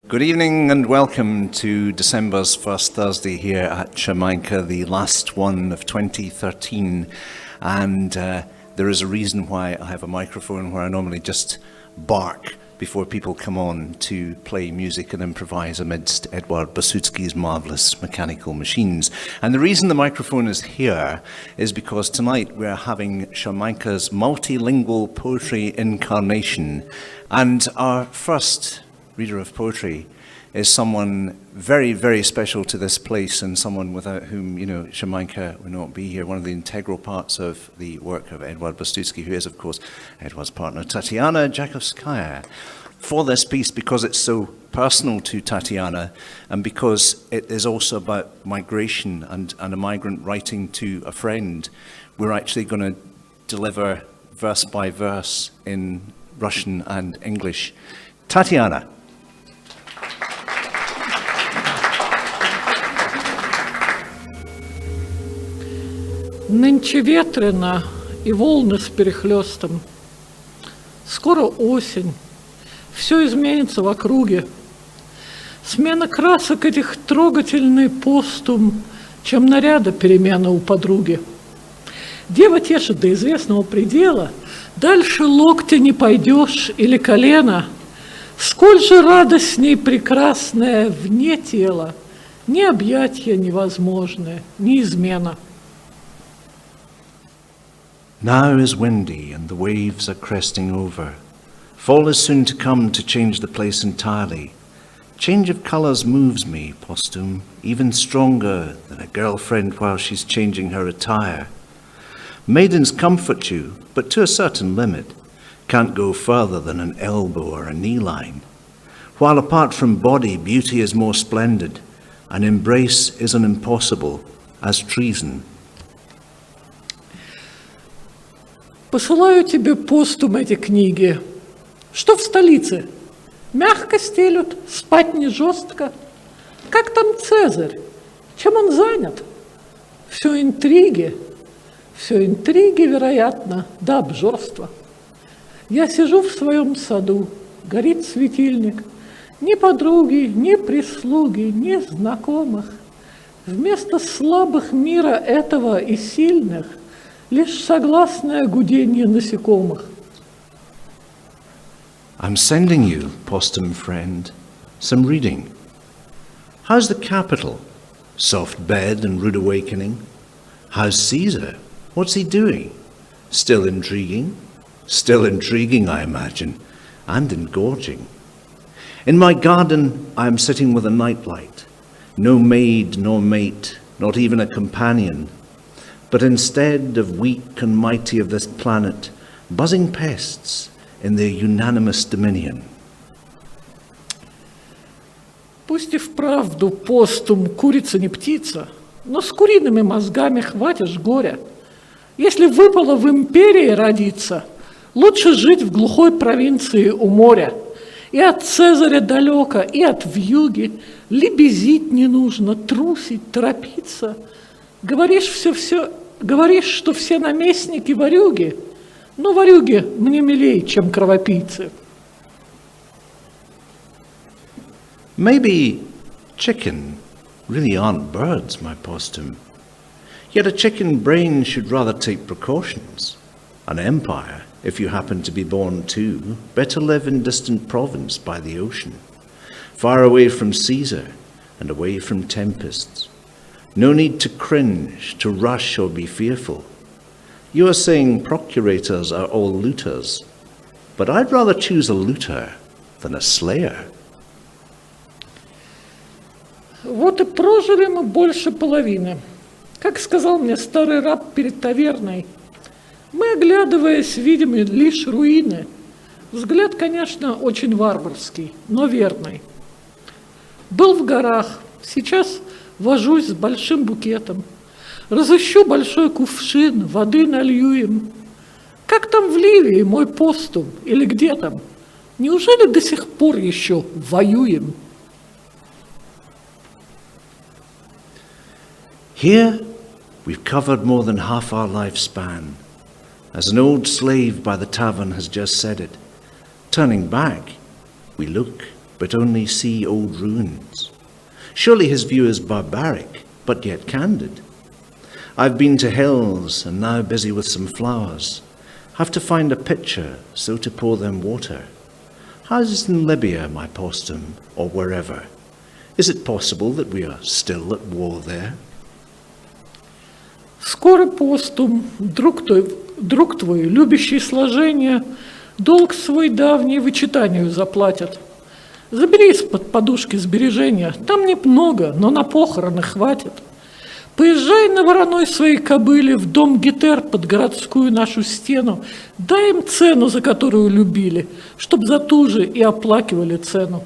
Good evening and welcome to December's first Thursday here at Sharmanka, the last one of 2013. And there is a reason why I have a microphone where I normally just bark before people come on to play music and improvise amidst Eduard Bersudsky's marvellous mechanical machines. And the reason the microphone is here is because tonight we're having Sharmanka's multilingual poetry Incarnation. And our first reader of poetry is someone very, very special to this place and someone without whom, Sharmanka would not be here. One of the integral parts of the work of Eduard Bersudsky, who is, of course, Eduard's partner, Tatiana Jakovskaya. For this piece, because it's so personal to Tatiana and because it is also about migration and a migrant writing to a friend, we're actually going to deliver verse by verse in Russian and English. Tatiana. Нынче ветрено и волны с перехлёстом. Скоро осень, все изменится в округе. Смена красок этих трогательный постум, чем наряда перемена у подруги. Дева тешит до известного предела, дальше локтя не пойдешь или колена. Сколь же радостней прекрасная вне тела, ни объятья невозможны, ни измена. Now is windy and the waves are cresting over. Fall is soon to come to change the place entirely. Change of colours moves me, posthum, even stronger than a girlfriend while she's changing her attire. Maidens comfort you, but to a certain limit. Can't go further than an elbow or a knee line. While apart from body, beauty is more splendid. An embrace is an impossible, as treason. Посылаю тебе постум эти книги. Что в столице? Мягко стелют, спать не жестко. Как там Цезарь? Чем он занят? Все интриги, вероятно, до обжорства. Я сижу в своем саду, горит светильник. Ни подруги, ни прислуги, ни знакомых. Вместо слабых мира этого и сильных лишь согласное гудение насекомых. I'm sending you, posthum friend, some reading. How's the capital? Soft bed and rude awakening. How's Caesar? What's he doing? Still intriguing? Still intriguing, I imagine, and engorging. In my garden, I am sitting with a nightlight. No maid nor mate, not even a companion. But instead of weak and mighty of this planet, buzzing pests in their unanimous dominion. Пусть и вправду постум курица не птица, но с куриными мозгами хватишь горя. Если выпало в империи родиться, лучше жить в глухой провинции у моря. И от Цезаря далеко, и от вьюги, лебезить не нужно, трусить, торопиться. Говоришь, что все наместники ворюги, но ворюги мне милей, чем кровопийцы. Maybe chicken really aren't birds, my posthum. Yet a chicken brain should rather take precautions. An empire, if you happen to be born too, better live in distant province by the ocean, far away from Caesar and away from tempests. No need to cringe, to rush or be fearful. You are saying procurators are all looters, but I'd rather choose a looter than a slayer. Вот и прожили мы больше половины. Как сказал мне старый раб перед таверной, мы, оглядываясь, видим лишь руины. Взгляд, конечно, очень варварский, но верный. Был в горах, сейчас вожусь с большим букетом. Разыщу большой кувшин, воды налью им. Как там в Ливии мой постум? Или где там? Неужели до сих пор еще воюем? Here we've covered more than half our lifespan. As an old slave by the tavern has just said it, turning back, we look but only see old ruins. Surely his view is barbaric, but yet candid. I've been to hills and now busy with some flowers. Have to find a pitcher, so to pour them water. How's it in Libya, my postum, or wherever? Is it possible that we are still at war there? Скоро постум, друг твой, любящий сложения, долг свой давний вычитанию заплатят. Забери из-под подушки сбережения, там немного, но на похороны хватит. Поезжай на вороной своей кобыле в дом Гетер под городскую нашу стену, дай им цену, за которую любили, чтоб за ту же и оплакивали цену.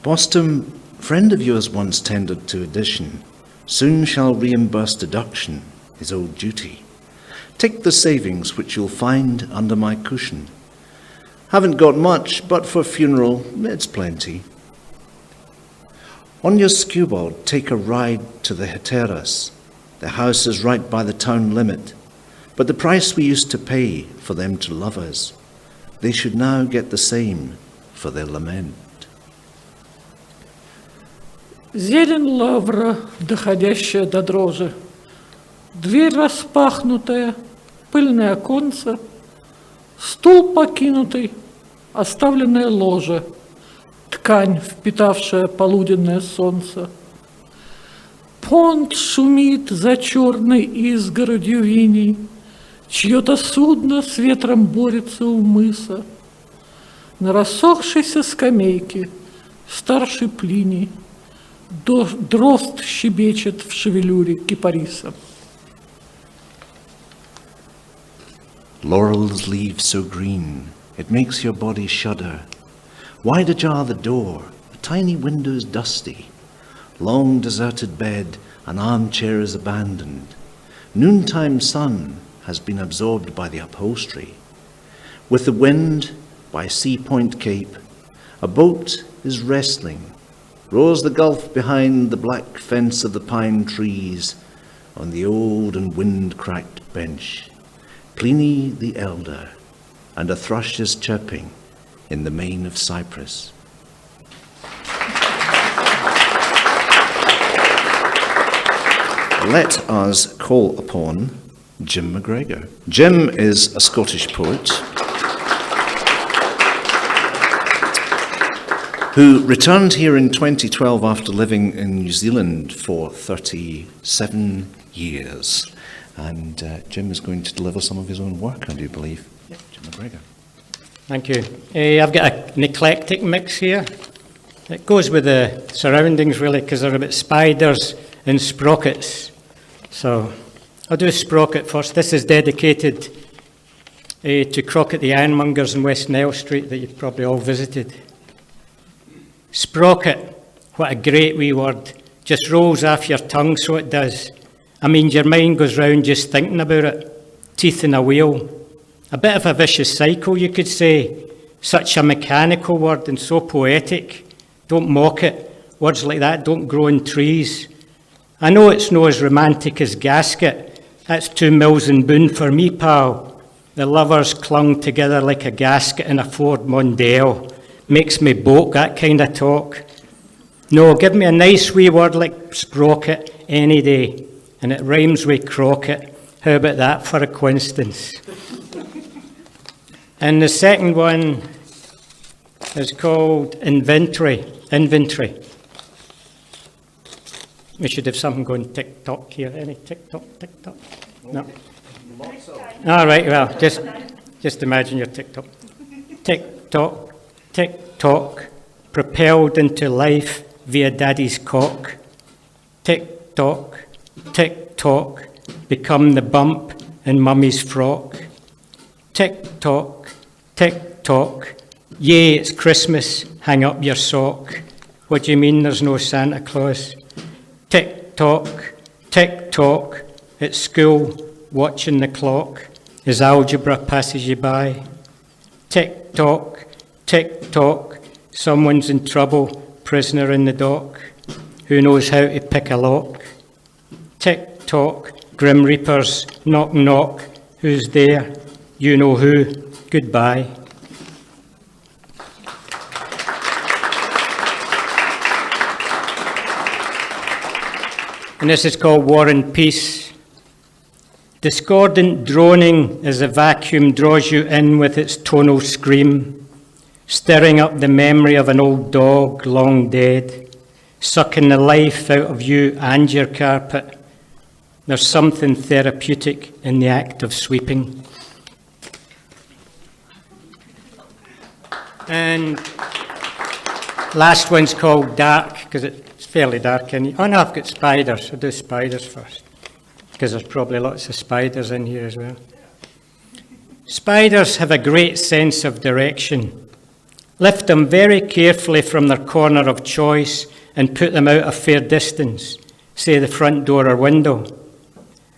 Postum, friend of yours once tendered to addition, soon shall reimburse deduction, his old duty. Take the savings which you'll find under my cushion. Haven't got much, but for funeral, it's plenty. On your skewbald, take a ride to the Heteras. The house is right by the town limit, but the price we used to pay for them to love us, they should now get the same for their lament. Зелень лавра, доходящая до дрожи, дверь распахнутая, пыльное оконце, стул покинутый, оставленное ложе, ткань, впитавшая полуденное солнце. Понт шумит за черной изгородью иней, чье-то судно с ветром борется у мыса. На рассохшейся скамейке старший Плиний дрозд щебечет в шевелюре кипариса. Laurel's leaves so green, it makes your body shudder. Wide ajar the door, a tiny window's dusty. Long deserted bed, an armchair is abandoned. Noontime sun has been absorbed by the upholstery. With the wind, by Sea Point Cape, a boat is wrestling. Roars the gulf behind the black fence of the pine trees on the old and wind-cracked bench. Pliny the elder, and a thrush is chirping in the main of Cyprus. Let us call upon Jim McGregor. Jim is a Scottish poet who returned here in 2012 after living in New Zealand for 37 years. And Jim is going to deliver some of his own work, I do believe. Jim McGregor. Thank you. I've got an eclectic mix here. It goes with the surroundings, really, because they're about spiders and sprockets. So I'll do a sprocket first. This is dedicated to Crockett the Ironmongers in West Nile Street that you've probably all visited. Sprocket, what a great wee word. Just rolls off your tongue, so it does. I mean, your mind goes round just thinking about it. Teeth in a wheel. A bit of a vicious cycle, you could say. Such a mechanical word and so poetic. Don't mock it. Words like that don't grow in trees. I know it's no as romantic as gasket. That's 2 mills and boon for me, pal. The lovers clung together like a gasket in a Ford Mondale. Makes me boke, that kind of talk. No, give me a nice wee word like sprocket any day. And it rhymes with crocket. How about that for a coincidence? And the second one is called inventory. We should have something going tick-tock here. Any tick-tock? No. All right, well, just imagine your tick-tock. Tick-tock, tick-tock, propelled into life via daddy's cock. Tick-tock, tick-tock, become the bump in mummy's frock. Tick-tock, tick-tock, yay, it's Christmas, hang up your sock. What do you mean there's no Santa Claus? Tick-tock, tick-tock, at school, watching the clock as algebra passes you by. Tick-tock, tick-tock, someone's in trouble, prisoner in the dock. Who knows how to pick a lock? Tick-tock, grim reapers, knock-knock, who's there? You know who, goodbye. And this is called War and Peace. Discordant droning as the vacuum draws you in with its tonal scream, stirring up the memory of an old dog long dead, sucking the life out of you and your carpet. There's something therapeutic in the act of sweeping. And last one's called Dark, because it's fairly dark in here. Oh no, I've got spiders. I'll do spiders first, because there's probably lots of spiders in here as well. Spiders have a great sense of direction. Lift them very carefully from their corner of choice and put them out a fair distance, say the front door or window.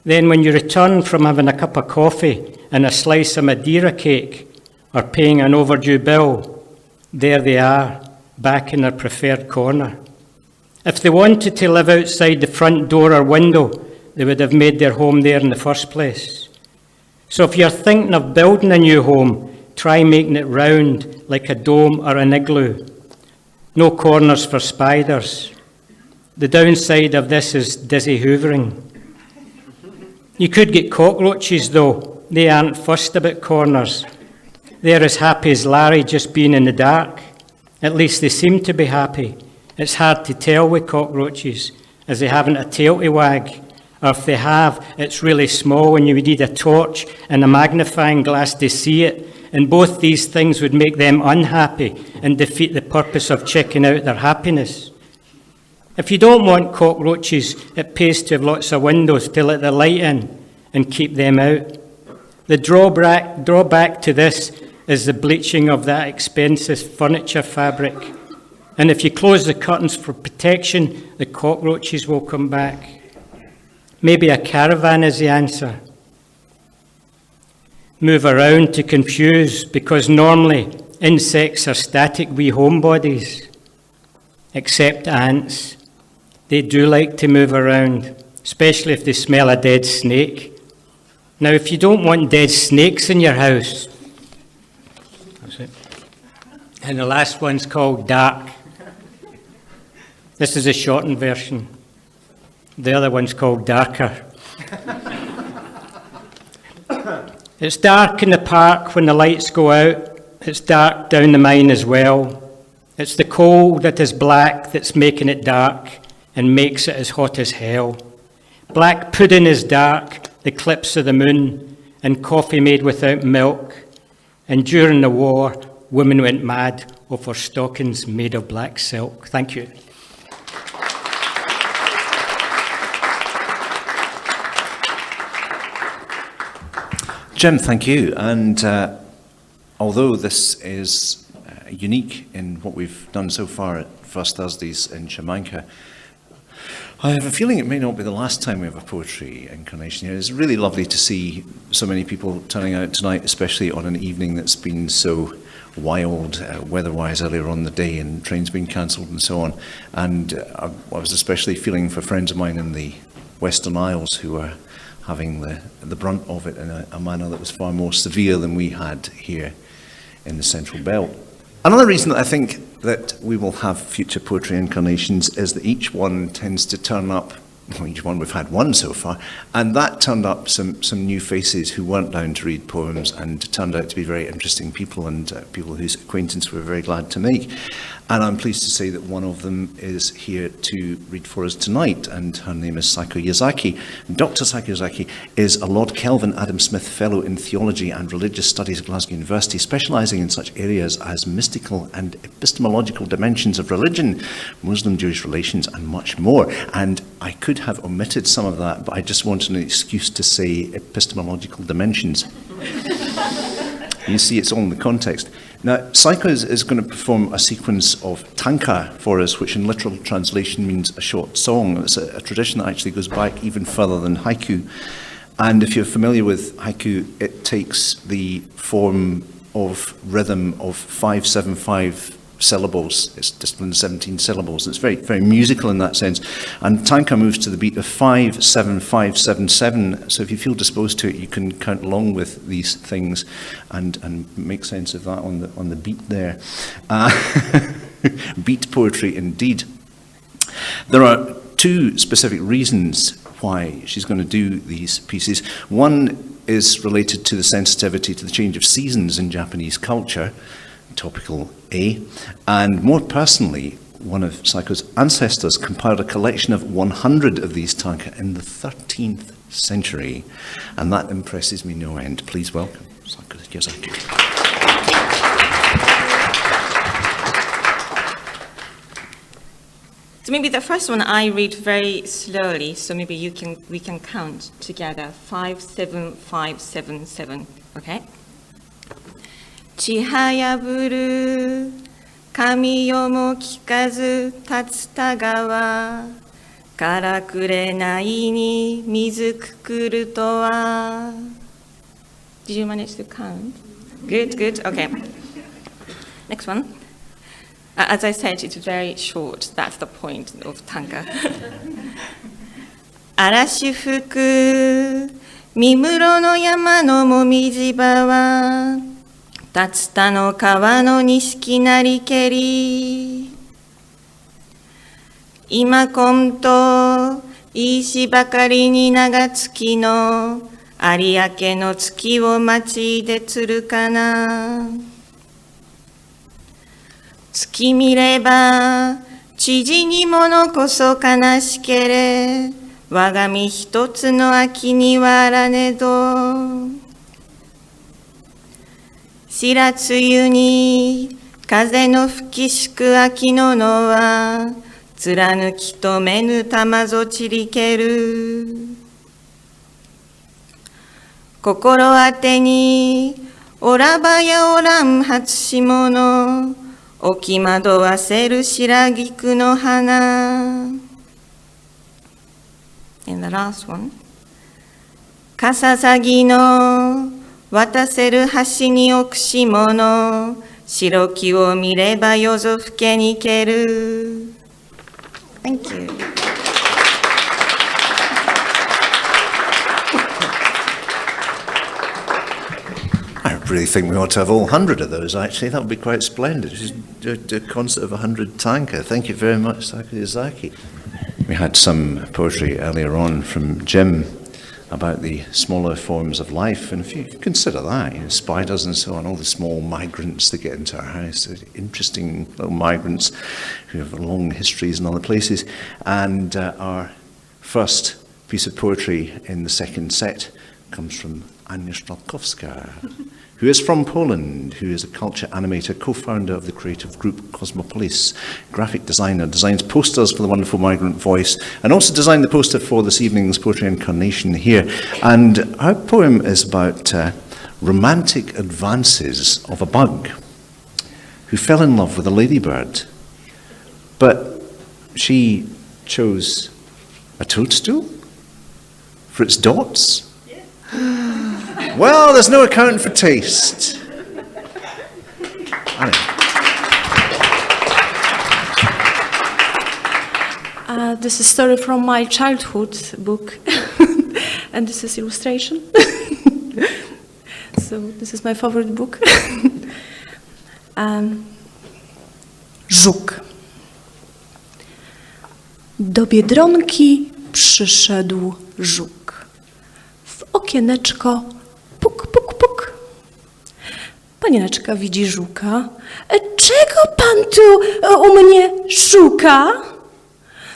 Then when you return from having a cup of coffee and a slice of Madeira cake or paying an overdue bill, there they are, back in their preferred corner. If they wanted to live outside the front door or window, they would have made their home there in the first place. So if you're thinking of building a new home, try making it round like a dome or an igloo. No corners for spiders. The downside of this is dizzy hoovering. You could get cockroaches though. They aren't fussed about corners. They're as happy as Larry just being in the dark. At least they seem to be happy. It's hard to tell with cockroaches, as they haven't a tail to wag. Or if they have, it's really small and you would need a torch and a magnifying glass to see it. And both these things would make them unhappy and defeat the purpose of checking out their happiness. If you don't want cockroaches, it pays to have lots of windows to let the light in and keep them out. The drawback to this is the bleaching of that expensive furniture fabric. And if you close the curtains for protection, the cockroaches will come back. Maybe a caravan is the answer. Move around to confuse, because normally insects are static wee homebodies. Except ants. They do like to move around, especially if they smell a dead snake. Now, if you don't want dead snakes in your house, that's it. And the last one's called Dark. This is a shortened version. The other one's called Darker. It's dark in the park when the lights go out. It's dark down the mine as well. It's the coal that is black that's making it dark and makes it as hot as hell. Black pudding is dark, the eclipse of the moon, and coffee made without milk. And during the war, women went mad over stockings made of black silk. Thank you. Jim, thank you. And although this is unique in what we've done so far at First Thursdays in Sharmanka, I have a feeling it may not be the last time we have a poetry incarnation here. It's really lovely to see so many people turning out tonight, especially on an evening that's been so wild weather-wise earlier on in the day, and trains being cancelled and so on. And I was especially feeling for friends of mine in the Western Isles who are having the brunt of it in a manner that was far more severe than we had here in the Central Belt. Another reason that I think that we will have future poetry incarnations is that each one tends to turn up, well, each one, we've had one so far, and that turned up some new faces who weren't down to read poems and turned out to be very interesting people, and people whose acquaintance we're very glad to make. And I'm pleased to say that one of them is here to read for us tonight, and her name is Saiko Yazaki. Dr. Saiko Yazaki is a Lord Kelvin Adam Smith Fellow in Theology and Religious Studies at Glasgow University, specialising in such areas as mystical and epistemological dimensions of religion, Muslim-Jewish relations, and much more. And I could have omitted some of that, but I just wanted an excuse to say epistemological dimensions. You see, it's all in the context. Now, Saiko is going to perform a sequence of tanka for us, which in literal translation means a short song. It's a tradition that actually goes back even further than haiku. And if you're familiar with haiku, it takes the form of rhythm of 5-7-5 syllables. It's just 17 syllables. It's very, very musical in that sense. And tanka moves to the beat of 5-7-5-7-7. So if you feel disposed to it, you can count along with these things and make sense of that on the beat there. Beat poetry indeed. There are two specific reasons why she's going to do these pieces. One is related to the sensitivity to the change of seasons in Japanese culture, topical A, and more personally, one of Saiko's ancestors compiled a collection of 100 of these tanka in the 13th century, and that impresses me no end. Please welcome Saiko Yazaki. So maybe the first one I read very slowly, so maybe we can count together. 5, 7, 5, 7, 7. Okay. ちはやぶる神よも聞かず竜田川からくれないに水くくるとは Did you manage to count? Good, good, okay. Next one. As I said, it's very short. That's the point of tanka. 嵐吹く三室の山のもみじ場は竜田の川の錦なりけり今今と石ばかりに長月の有明の月を町で釣るかな月見れば知事にものこそ悲しけれ我が身一つの秋にはあらねど白露に風の吹きしく秋の野は貫きとめぬ玉ぞちりける心当てにおらばやおらん初霜の置き惑わせる白菊の花 And the last one 笠崎の渡せる橋に置くし物白木を見れば夜ぞふけにける Thank you. I really think we ought to have all 100 of those, actually. That would be quite splendid. Just do a concert of 100 tanka. Thank you very much, Saiko Yazaki. We had some poetry earlier on from Jim about the smaller forms of life, and if you consider that, spiders and so on, all the small migrants that get into our house, interesting little migrants who have long histories in other places. And our first piece of poetry in the second set comes from Ania Stralkowska, who is from Poland, who is a culture animator, co-founder of the creative group Cosmopolis, graphic designer, designs posters for the wonderful Migrant Voice, and also designed the poster for this evening's Poetry Incarnation here. And our poem is about romantic advances of a bug who fell in love with a ladybird, but she chose a toadstool for its dots. Well, there's no account for taste. This is a story from my childhood book, and this is illustration. So this is my favorite book. Żuk. Do Biedronki przyszedł żuk. W okieneczko puk, puk, puk. Panieneczka widzi żuka. Czego pan tu u mnie szuka?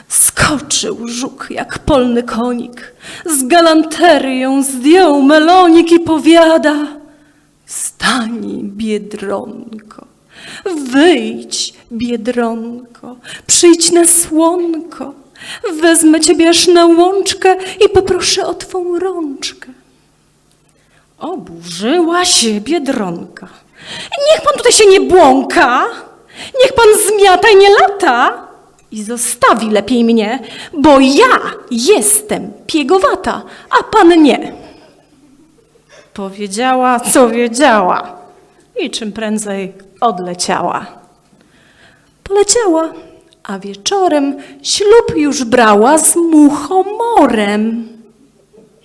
Skoczył żuk jak polny konik. Z galanterią zdjął melonik i powiada: wstań, Biedronko, wyjdź, Biedronko, przyjdź na słonko. Wezmę ciebie aż na łączkę i poproszę o twą rączkę. Oburzyła się Biedronka. Niech pan tutaj się nie błąka, niech pan zmiata i nie lata i zostawi lepiej mnie, bo ja jestem piegowata, a pan nie. Powiedziała, co wiedziała i czym prędzej odleciała. Poleciała, a wieczorem ślub już brała z muchomorem,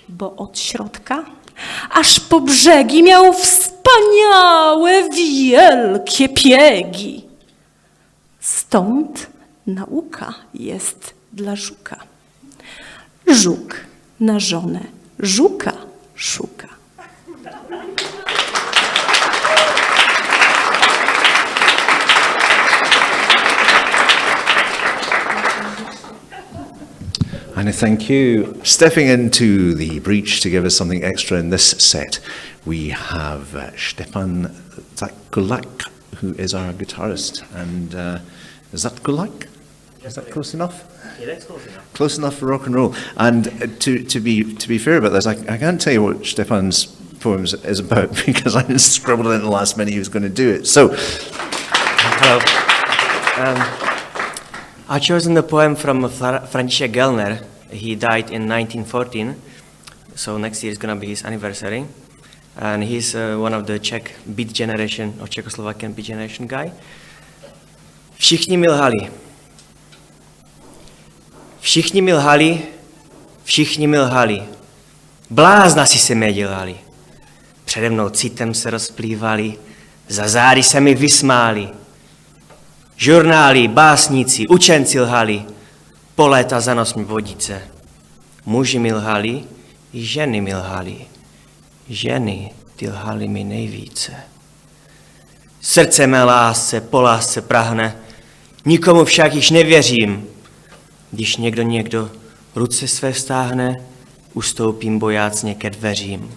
bo od środka aż po brzegi miał wspaniałe, wielkie piegi. Stąd nauka jest dla żuka. Żuk na żonę żuka szuka. And I thank you. Stepping into the breach to give us something extra in this set, we have Stepan Zakulak, who is our guitarist. And is that Kulak? Is that close enough? Yeah, that's close enough. Close enough for rock and roll. And to be fair about this, I can't tell you what Stepan's poems is about because I scribbled in the last minute he was going to do it. So, Hello. I've chosen the poem from František Gellner. He died in 1914, so next year is going to be his anniversary. And he's one of the Czech beat generation, or Czechoslovakian beat generation guy. Všichni mi lhali. Všichni mi lhali, všichni mi lhali. Blázna si se mě dělali. Přede mnou citem se rozplývali, za zády se mi vysmáli. Žurnály, básníci, učenci lhali, po léta za nos mi vodice. Muži mi lhali, i ženy mi lhali. Ženy, ty lhali mi nejvíce. Srdce mé lásce, po lásce prahne, nikomu však již nevěřím. Když někdo ruce své vztáhne, ustoupím bojácně ke dveřím.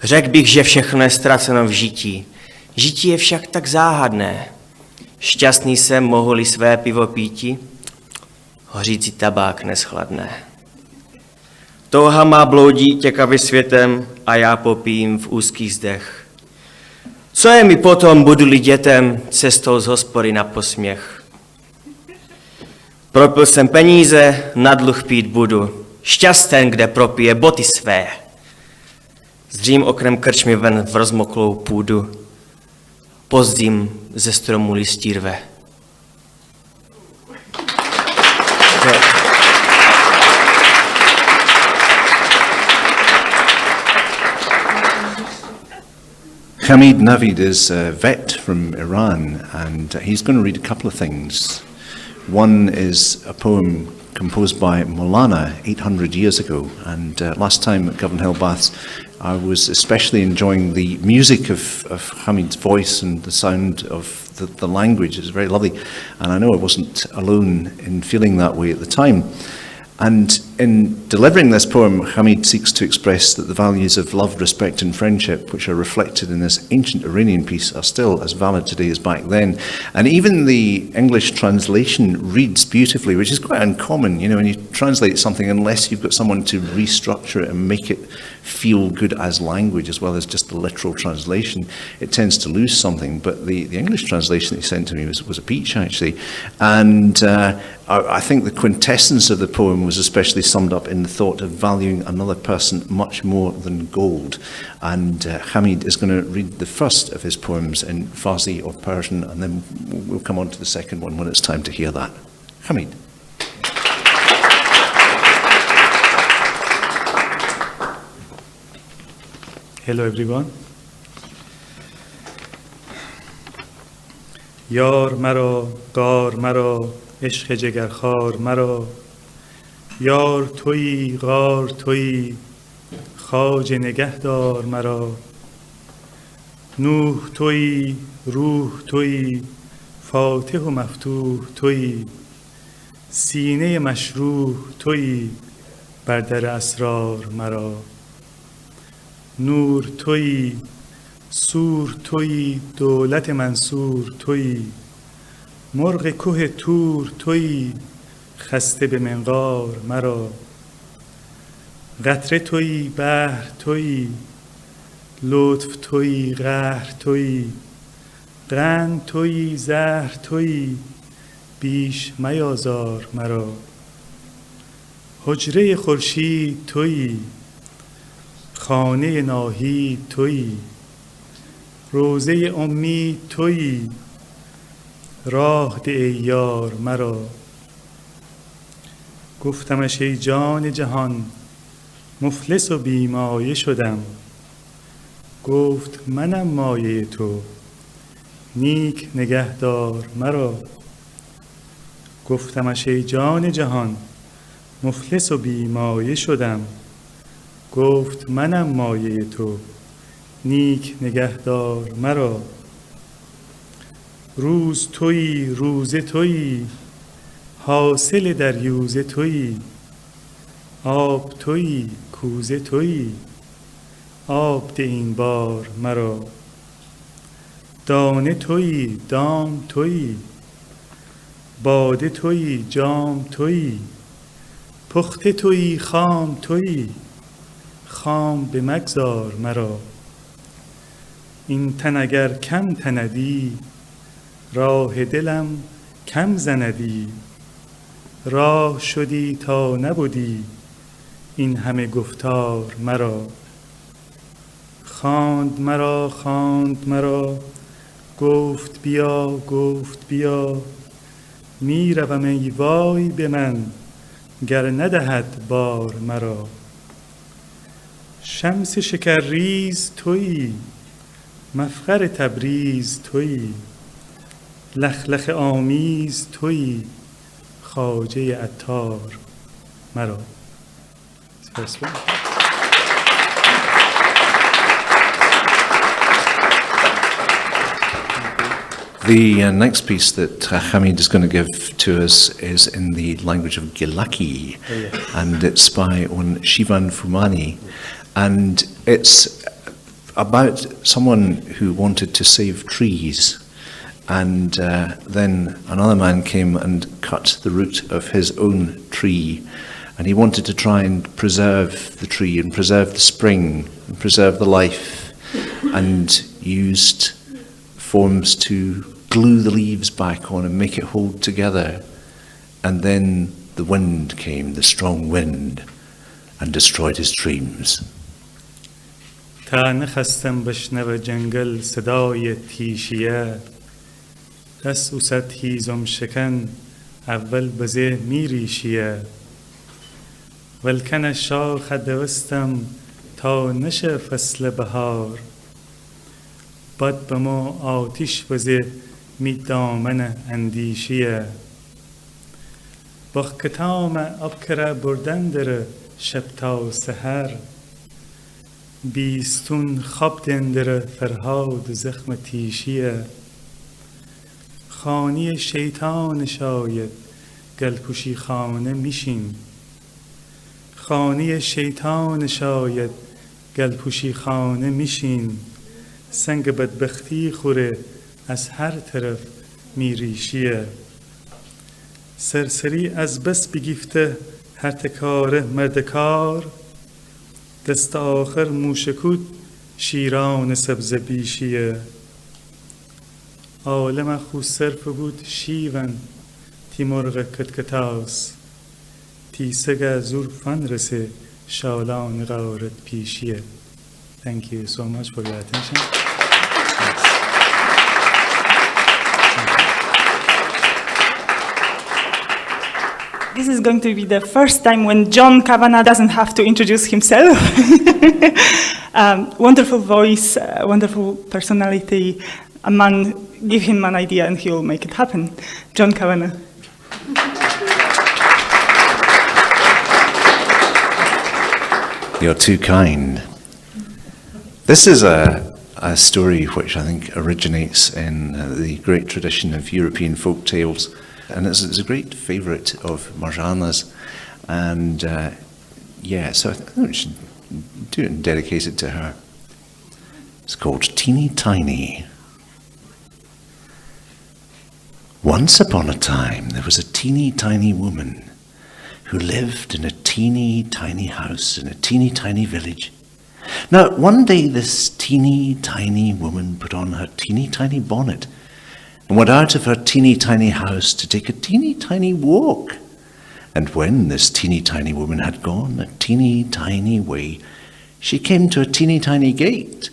Řekl bych, že všechno je ztraceno v žití. Žití je však tak záhadné. Šťastný jsem, mohu-li své pivo píti, hořící tabák neschladné. Touha má bloudí těkavý světem a já popijím v úzkých zdech. Co je mi potom, budu-li dětem, cestou z hospody na posměch. Propil jsem peníze, na dluh pít budu, šťasten, kde propije boty své. Zřím oknem krčmy ven v rozmoklou půdu, pozdím ze stromu listí rve. Hamid Navid is a vet from Iran, and he's going to read a couple of things. One is a poem composed by Maulana 800 years ago, and last time at Govan Hill Baths I was especially enjoying the music of Hamid's voice and the sound of the language. It was very lovely, and I know I wasn't alone in feeling that way at the time. And in delivering this poem, Hamid seeks to express that the values of love, respect and friendship, which are reflected in this ancient Iranian piece, are still as valid today as back then. And even the English translation reads beautifully, which is quite uncommon, you know, when you translate something, unless you've got someone to restructure it and make it feel good as language as well as just the literal translation, it tends to lose something. But the English translation that he sent to me was a peach, actually. And I think the quintessence of the poem was especially summed up in the thought of valuing another person much more than gold. And Hamid is going to read the first of his poems in Farsi or Persian, and then we'll come on to the second one when it's time to hear that. Hamid. Hello everyone. یار مرا، غار مرا، عشق جگرخوار مرا. یار تویی، غار تویی، خواجه نگهدار مرا. نوح تویی، روح تویی، فاتح و مفتوح تویی. سینه مشروح تویی، بر در اسرار مرا. نور تویی، سور تویی، دولت منصور تویی. مرغ کوه تور تویی، خسته به منقار مرا. قطره تویی، بحر تویی، لطف تویی، قهر تویی. قند تویی، زهر تویی، بیش میازار مرا. حجره خورشید تویی، خانه ناهید تویی. روزه امید تویی، راه ده ای یار مرا. گفتمش ای جان جهان، مفلس و بیمایه شدم. گفت منم مایه تو، نیک نگهدار مرا. گفتمش ای جان جهان، مفلس و بیمایه شدم گفت منم مایه تو نیک نگهدار مرا روز تویی روز تویی حاصل دریوزه تویی آب تویی کوزه تویی آب ده این بار مرا دانه تویی دام تویی باده تویی جام تویی پخته تویی خام تویی خام به مگذار مرا این تن اگر کم تندی راه دلم کم زندی راه شدی تا نبودی این همه گفتار مرا خواند مرا گفت بیا می روم ای وای به من گر ندهد بار مرا شمس شکرریز تویی مفخر تبریز تویی لخلخ آمیز تویی خواجه عطار مرا. The next piece that Hamid is going to give to us is in the language of Gilaki, and it's by one Shivan Fumani, and it's about someone who wanted to save trees, and then another man came and cut the root of his own tree, and he wanted to try and preserve the tree and preserve the spring and preserve the life, and used forms to glue the leaves back on and make it hold together. And then the wind came, the strong wind, and destroyed his dreams. تا نخستم بشنو جنگل صدای تیشیه دست اوست هیزم شکن اول بزه میریشیه ولکن شاخ دوستم تا نشه فصل بهار باد به ما آتیش بزه می دامن اندیشیه بخکتام ابکره بردن داره شب تا سحر بیستون خواب دندره فرهاد زخم تیشیه خانی شیطان شاید گلپوشی خانه میشین خانی شیطان شاید گلپوشی خانه میشین سنگ بدبختی خوره از هر طرف میریشیه سرسری از بس بگیفته هر تکاره مردکار دست آخر موشکود شیران سبز بیشیه عالم خو صرف بود شیون تی مرغ کتکتاس تی سگ زور فن رسه شالان غارت پیشیه. Thank you so much for your attention. This is going to be the first time when John Kavanagh doesn't have to introduce himself. Wonderful voice, wonderful personality. A man, give him an idea and he will make it happen. John Kavanagh. You're too kind. This is a story which I think originates in the great tradition of European folk tales. And it's a great favourite of Marjana's, and so I think we should do it and dedicate it to her. It's called Teeny Tiny. Once upon a time there was a teeny tiny woman who lived in a teeny tiny house in a teeny tiny village. Now one day this teeny tiny woman put on her teeny tiny bonnet and went out of her teeny tiny house to take a teeny tiny walk. And when this teeny tiny woman had gone a teeny tiny way, she came to a teeny tiny gate.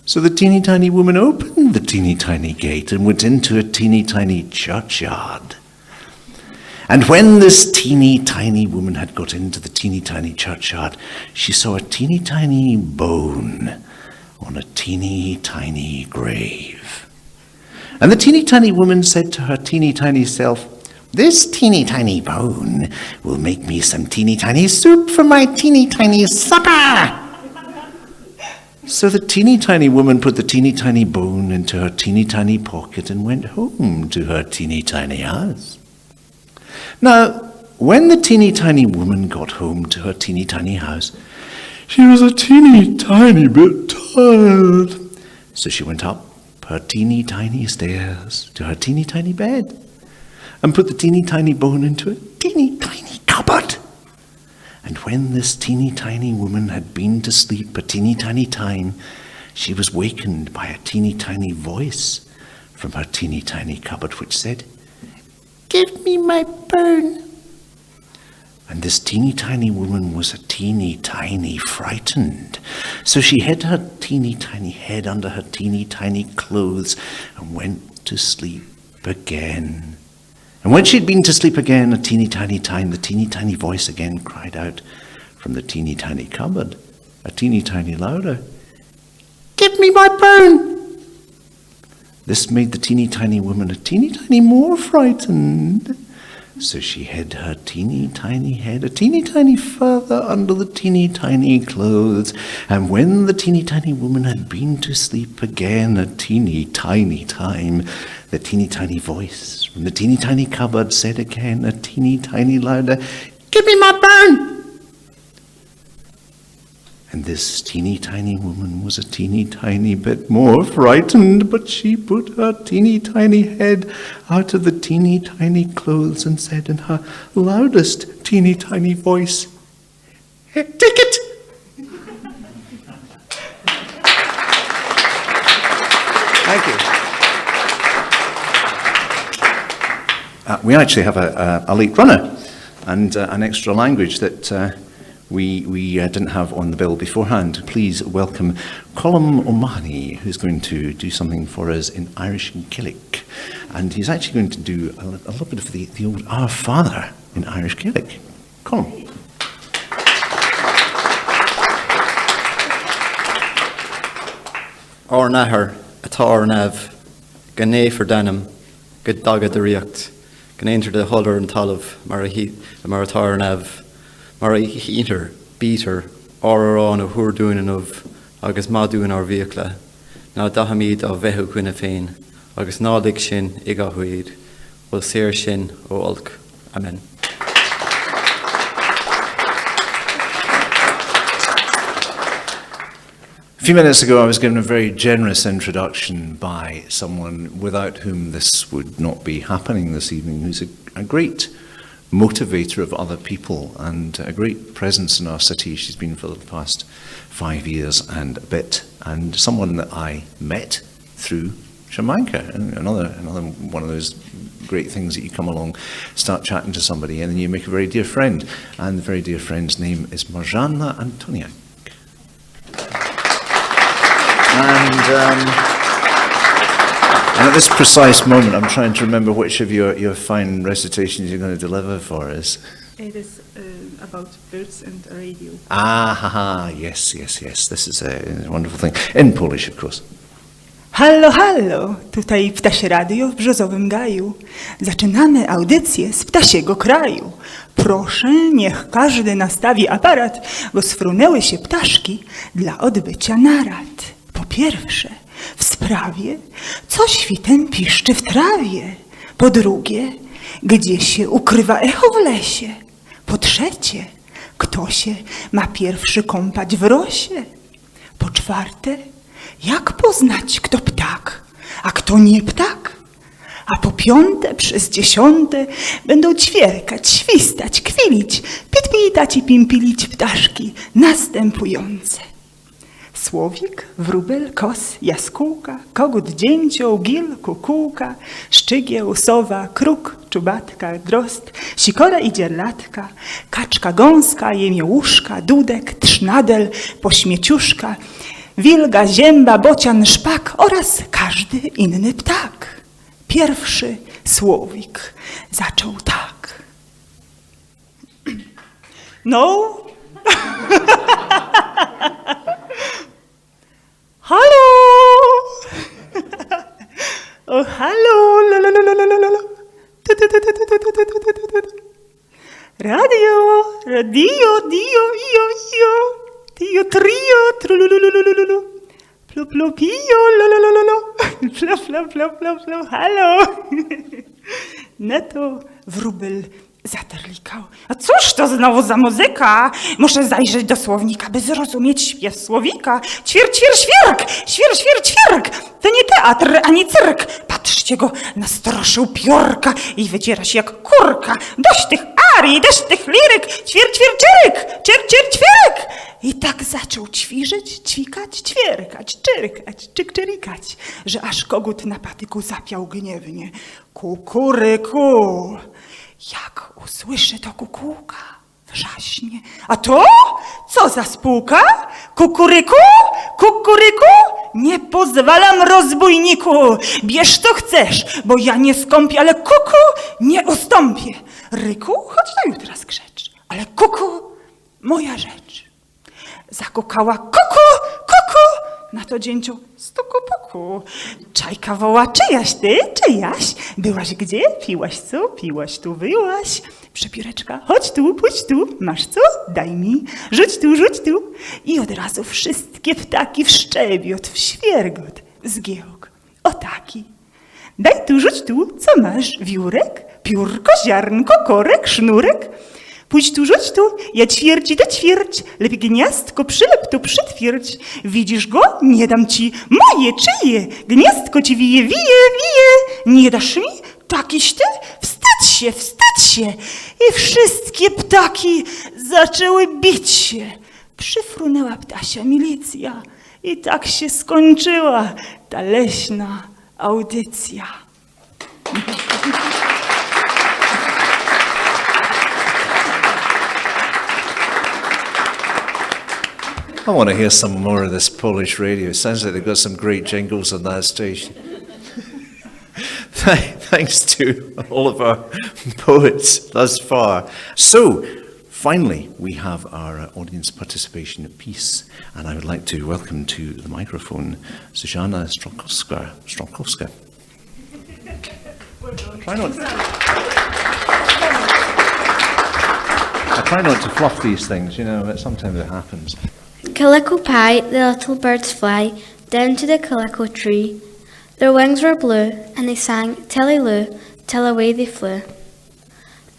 So the teeny tiny woman opened the teeny tiny gate and went into a teeny tiny churchyard. And when this teeny tiny woman had got into the teeny tiny churchyard, she saw a teeny tiny bone on a teeny tiny grave. And the teeny tiny woman said to her teeny tiny self, This teeny tiny bone will make me some teeny tiny soup for my teeny tiny supper. So the teeny tiny woman put the teeny tiny bone into her teeny tiny pocket and went home to her teeny tiny house. Now, when the teeny tiny woman got home to her teeny tiny house, she was a teeny tiny bit tired. So she went up her teeny tiny stairs to her teeny tiny bed and put the teeny tiny bone into a teeny tiny cupboard. And when this teeny tiny woman had been to sleep a teeny tiny time, she was wakened by a teeny tiny voice from her teeny tiny cupboard which said, "Give me my bone." And this teeny tiny woman was a teeny tiny frightened. So she hid her teeny tiny head under her teeny tiny clothes and went to sleep again. And when she'd been to sleep again a teeny tiny time, the teeny tiny voice again cried out from the teeny tiny cupboard, a teeny tiny louder, "Give me my bone." This made the teeny tiny woman a teeny tiny more frightened. So she hid her teeny tiny head a teeny tiny further under the teeny tiny clothes. And when the teeny tiny woman had been to sleep again a teeny tiny time, the teeny tiny voice from the teeny tiny cupboard said again a teeny tiny louder, "Give me my bone." And this teeny tiny woman was a teeny tiny bit more frightened, but she put her teeny tiny head out of the teeny tiny clothes and said in her loudest teeny tiny voice, "Take it." Thank you. We actually have a late runner and an extra language that we didn't have on the bill beforehand. Please welcome Colm O'Mahony, who's going to do something for us in Irish Gaelic. And he's actually going to do a little bit of the old Our Father in Irish Gaelic. Colm. Or nahar, atá or nav, gané for danam, good dog at the react, gan enter the holder and talav, maratá or nav, mar eater, beater, or on a hur doing and of, agus ma doing our vehicle, na dahamid of vehu gwyn féin, agus nádig sin iga huid, will seir sin o olk. Amen. A few minutes ago, I was given a very generous introduction by someone without whom this would not be happening this evening, who's a great motivator of other people and a great presence in our city. She's been for the past 5 years and a bit, and someone that I met through Sharmanka. Another one of those great things that you come along, start chatting to somebody, and then you make a very dear friend. And the very dear friend's name is Marjana Antoniak. And at this precise moment, I'm trying to remember which of your fine recitations you're going to deliver for us. It is about birds and radio. Yes. This is a wonderful thing. In Polish, of course. Hallo, hallo! Tutaj Ptasie Radio w Brzozowym Gaju. Zaczynamy audycję z ptasiego kraju. Proszę, niech każdy nastawi aparat, bo sfrunęły się ptaszki dla odbycia narad. Po pierwsze, w sprawie, co świtem piszczy w trawie. Po drugie, gdzie się ukrywa echo w lesie. Po trzecie, kto się ma pierwszy kąpać w rosie. Po czwarte, jak poznać, kto ptak, a kto nie ptak? A po piąte, przez dziesiąte będą ćwierkać, świstać, kwilić, pitpitać i pimpilić ptaszki następujące. Słowik, wróbel, kos, jaskółka, kogut, dzięcioł, gil, kukułka, szczygieł, sowa, kruk, czubatka, drozd, sikora i dzierlatka, kaczka gąska, jemiołuszka, dudek, trznadel, pośmieciuszka, wilga, zięba, bocian, szpak oraz każdy inny ptak. Pierwszy słowik zaczął tak. No. Halo. O, halo. dio, dio, io, dio, trio, trulululululu. Plu, plu, pio, lolololo. Plu, plu, plu, plu, plu, halo. No to wróbel zaterlikał. A cóż to znowu za muzyka? Muszę zajrzeć do słownika, by zrozumieć śpiew słowika. Ćwir, ćwir, świerk! Świr, świr, ćwierk! To nie teatr, ani cyrk. Patrzcie go, nastroszył piórka i wydziera się jak kurka. Dość tych arii, dość tych liryk. Ćwir, ćwir, czyryk! Ćwir, ćwir, ćwierk! I tak zaczął ćwiczyć, ćwikać, ćwierkać, czyrkać, czyrikać, że aż kogut na patyku zapiał gniewnie. Kukuryku! Jak usłyszy to kukułka, wrzaśnie. A to? Co za spółka? Kukuryku? Kukuryku? Nie pozwalam, rozbójniku. Bierz co chcesz, bo ja nie skąpię, ale kuku nie ustąpię. Ryku, chodź do jutra skrzecz, ale kuku, moja rzecz. Zakukała kuku, kuku. Na to dzięcioł stuku puku. Czajka woła, czyjaś ty, czyjaś? Byłaś gdzie? Piłaś co? Piłaś tu, wyłaś. Przepióreczka, chodź tu, pójdź tu. Masz co? Daj mi. Rzuć tu, rzuć tu. I od razu wszystkie ptaki w szczebiot, w świergot, zgiełk. O taki. Daj tu, rzuć tu. Co masz? Wiórek? Piórko, ziarnko, korek, sznurek? Pójdź tu, rzuć tu, ja ćwierci to ćwierć, lepiej gniazdko przylep tu przytwierdź. Widzisz go? Nie dam ci. Moje, czyje? Gniazdko ci wije, wije, wije. Nie dasz mi? Takiś ty? Wstydź się, wstydź się. I wszystkie ptaki zaczęły bić się. Przyfrunęła ptasia milicja i tak się skończyła ta leśna audycja. I want to hear some more of this Polish radio. It sounds like they've got some great jingles on that station. Thanks to all of our poets thus far. So, finally, we have our audience participation piece, and I would like to welcome to the microphone Zuzanna Stronkowska. I try not to fluff these things, you know, but sometimes it happens. Calico pie, the little birds fly down to the calico tree. Their wings were blue, and they sang Tellyloo, till away they flew.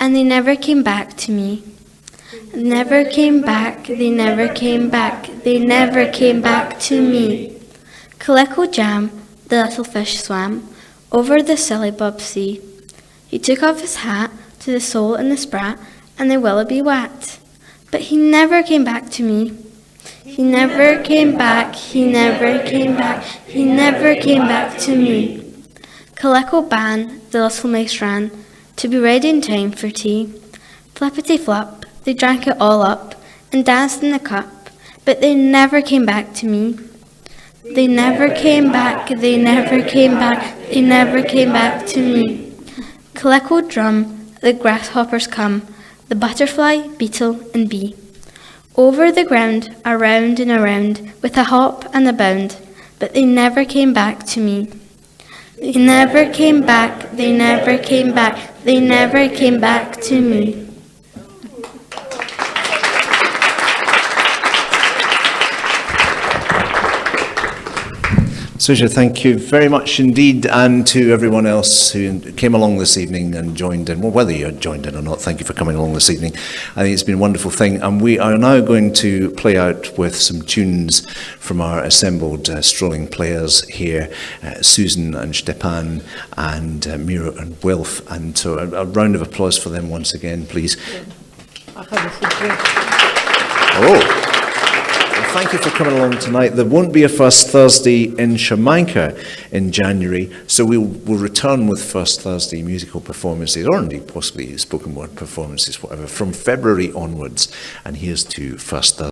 And they never came back to me. Never came back, they never came back, they never came back to me. Calico jam, the little fish swam over the silly bub sea. He took off his hat to the sole and the sprat, and the willoughby wat. But he never came back to me. He never came back, he never came back, he never came back to me. Calico ban, the little mice ran, to be ready in time for tea. Flippity flop, they drank it all up, and danced in the cup, but they never came back to me. They never came back, they never came back, they never came back to me. Calico drum, the grasshoppers come, the butterfly, beetle, and bee. Over the ground, around and around, with a hop and a bound, but they never came back to me. They never came back, they never came back, they never came back to me. Suja, thank you very much indeed, and to everyone else who came along this evening and joined in. Well, whether you joined in or not, thank you for coming along this evening. I think it's been a wonderful thing, and we are now going to play out with some tunes from our assembled strolling players here, Susan and Stepan and Miro and Wilf, and so a round of applause for them once again, please. Oh. Thank you for coming along tonight. There won't be a First Thursday in Sharmanka in January, so we'll return with First Thursday musical performances, or indeed possibly spoken word performances, whatever, from February onwards. And here's to First Thursday.